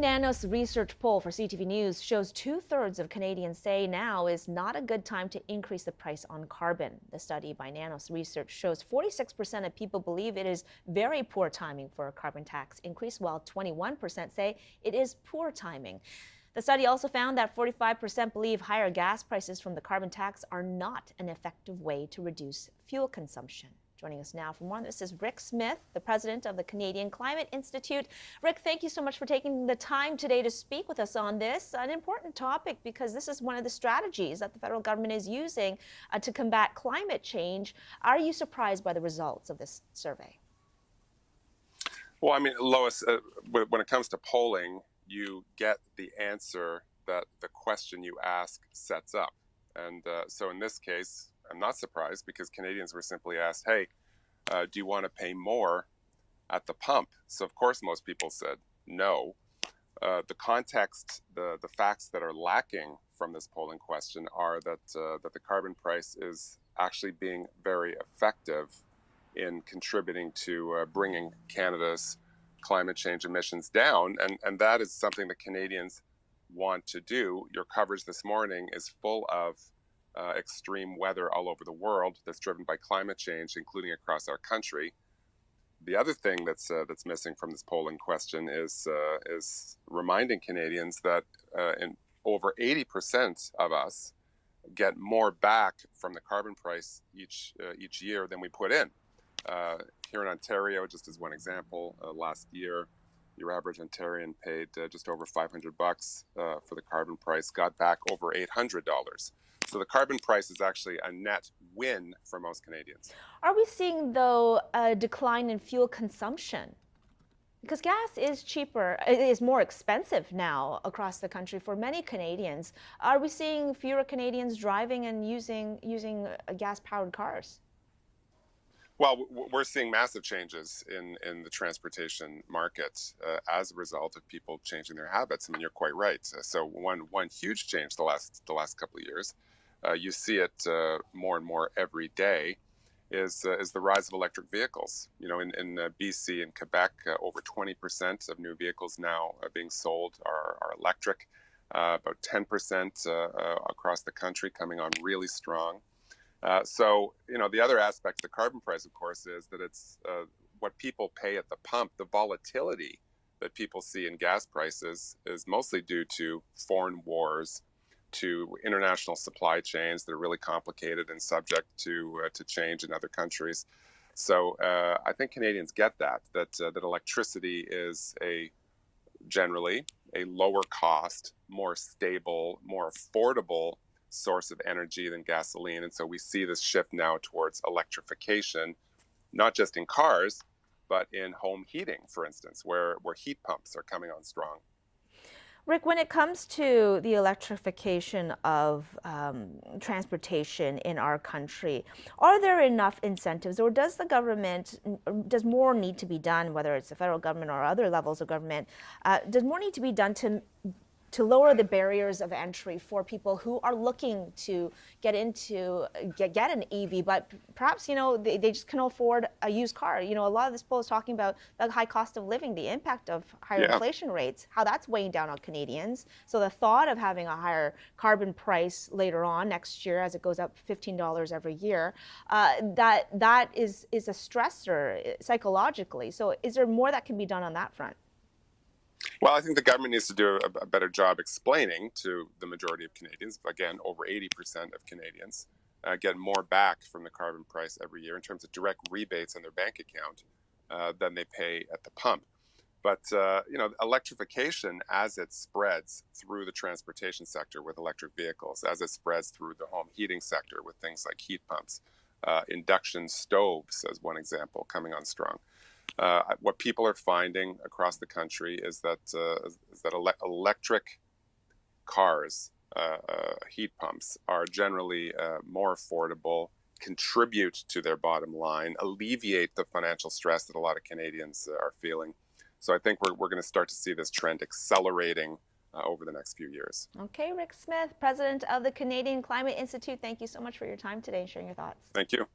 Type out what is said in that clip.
Nanos research poll for CTV News shows two-thirds of Canadians say now is not a good time to increase the price on carbon. The study by Nanos Research shows 46% of people believe it is very poor timing for a carbon tax increase, while 21% say it is poor timing. The study also found that 45% believe higher gas prices from the carbon tax are not an effective way to reduce fuel consumption. Joining us now for more on this is Rick Smith, the president of the Canadian Climate Institute. Rick, thank you so much for taking the time today to speak with us on this, an important topic, because this is one of the strategies that the federal government is using to combat climate change. Are you surprised by the results of this survey? Well, I mean, Lois, when it comes to polling, you get the answer that the question you ask sets up. And so in this case, I'm not surprised, because Canadians were simply asked, hey, do you want to pay more at the pump? So of course most people said no. The context, the facts that are lacking from this polling question are that the carbon price is actually being very effective in contributing to bringing Canada's climate change emissions down, and that is something that Canadians want to do. Your coverage this morning is full of extreme weather all over the world that's driven by climate change, including across our country. The other thing that's missing from this polling question is reminding Canadians that in over 80% of us get more back from the carbon price each year than we put in. Here in Ontario, just as one example, last year, your average Ontarian paid just over $500 for the carbon price, got back over $800. So the carbon price is actually a net win for most Canadians. Are we seeing, though, a decline in fuel consumption? Because gas is cheaper, it is more expensive now across the country for many Canadians. Are we seeing fewer Canadians driving and using gas-powered cars? Well, we're seeing massive changes in the transportation market as a result of people changing their habits. I mean, you're quite right. So one huge change the last couple of years, you see it more and more every day, is the rise of electric vehicles. You know, in BC and Quebec, over 20% of new vehicles now being sold are electric. About 10% across the country, coming on really strong. So, you know, the other aspect of the carbon price, of course, is that it's what people pay at the pump. The volatility that people see in gas prices is mostly due to foreign wars, to international supply chains that are really complicated and subject to change in other countries. So I think Canadians get that electricity is generally a lower cost, more stable, more affordable source of energy than gasoline. And so we see this shift now towards electrification, not just in cars, but in home heating, for instance, where heat pumps are coming on strong. Rick, when it comes to the electrification of transportation in our country, are there enough incentives, or does more need to be done, whether it's the federal government or other levels of government, does more need to be done to lower the barriers of entry for people who are looking to get an EV, but perhaps, you know, they just can afford a used car? You know, a lot of this poll is talking about the high cost of living, the impact of higher inflation rates, how that's weighing down on Canadians. So the thought of having a higher carbon price later on next year, as it goes up $15 every year, that is a stressor psychologically. So is there more that can be done on that front? Well, I think the government needs to do a better job explaining to the majority of Canadians, again, over 80% of Canadians, get more back from the carbon price every year in terms of direct rebates on their bank account than they pay at the pump. But, you know, electrification, as it spreads through the transportation sector with electric vehicles, as it spreads through the home heating sector with things like heat pumps, induction stoves, as one example, coming on strong. What people are finding across the country is that electric cars, heat pumps, are generally more affordable, contribute to their bottom line, alleviate the financial stress that a lot of Canadians are feeling. So I think we're going to start to see this trend accelerating over the next few years. Okay, Rick Smith, president of the Canadian Climate Institute, thank you so much for your time today and sharing your thoughts. Thank you.